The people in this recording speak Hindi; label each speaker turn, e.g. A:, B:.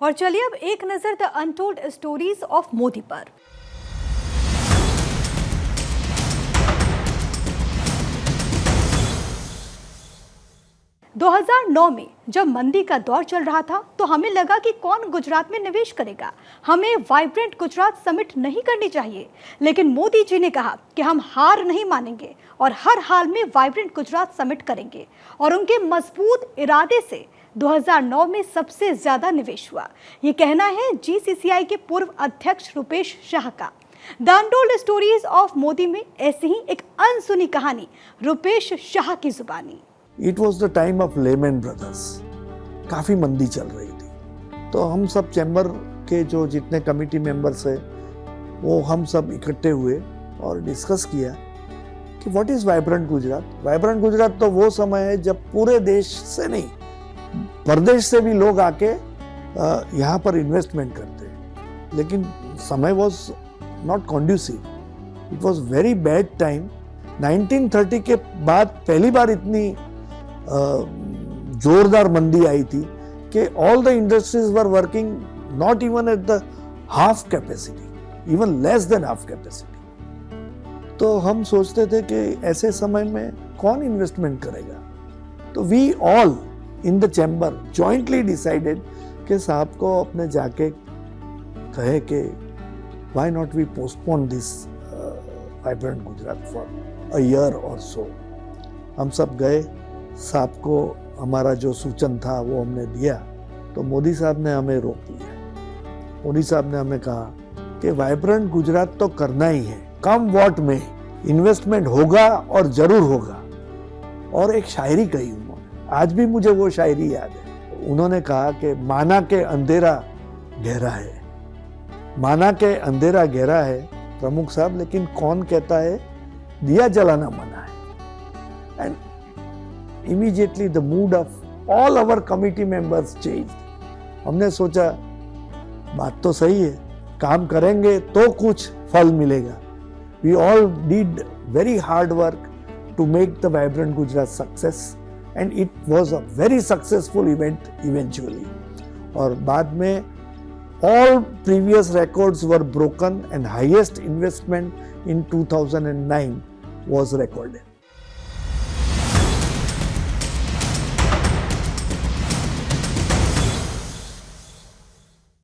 A: और चलिए अब एक नजर the untold stories of Modi पर। दो 2009 में जब मंदी का दौर चल रहा था तो हमें लगा कि कौन गुजरात में निवेश करेगा, हमें वाइब्रेंट गुजरात समिट नहीं करनी चाहिए। लेकिन मोदी जी ने कहा कि हम हार नहीं मानेंगे और हर हाल में वाइब्रेंट गुजरात समिट करेंगे। और उनके मजबूत इरादे से 2009 में सबसे ज्यादा निवेश हुआ। ये कहना है जीसीसीआई के पूर्व अध्यक्ष रुपेश शाह का। The untold stories of Modi में ऐसी ही एक अनसुनी कहानी रुपेश शाह की जुबानी।
B: It was the time of Lehman Brothers. काफ़ी मंदी चल रही थी, तो हम सब चैम्बर के जो जितने कमिटी मेंबर्स है वो हम सब इकट्ठे हुए और डिस्कस किया कि what is vibrant Gujarat. Vibrant Gujarat तो वो समय है जब पूरे देश से नहीं, प्रदेश से भी लोग आके यहाँ पर इन्वेस्टमेंट करते हैं। लेकिन समय was not conducive, it was very bad time. 1930 के बाद पहली बार इतनी जोरदार मंदी आई थी कि all the industries were working not even at the half capacity, even less than half capacity. तो हम सोचते थे कि ऐसे समय में कौन इन्वेस्टमेंट करेगा। तो we all in the chamber jointly decided कि साहब को अपने जाके कहे कि why not we postpone this vibrant Gujarat for a year और सो। हम सब गए, साहब को हमारा जो सूचन था वो हमने दिया, तो मोदी साहब ने हमें रोक लिया। मोदी साहब ने हमें कहा कि वाइब्रेंट गुजरात तो करना ही है, कम वॉट में इन्वेस्टमेंट होगा और जरूर होगा। और एक शायरी कही उन्होंने, आज भी मुझे वो शायरी याद है। उन्होंने कहा कि माना के अंधेरा गहरा है, माना के अंधेरा गहरा है प्रमुख साहब, लेकिन कौन कहता है दिया जलाना मना है। And immediately the mood of all our committee members changed. हमने सोचा बात तो सही है, काम करेंगे तो कुछ फल मिलेगा। We all did very hard work to make the Vibrant Gujarat success and it was a very successful event eventually. और बाद में all previous records were broken and highest investment in 2009 was recorded.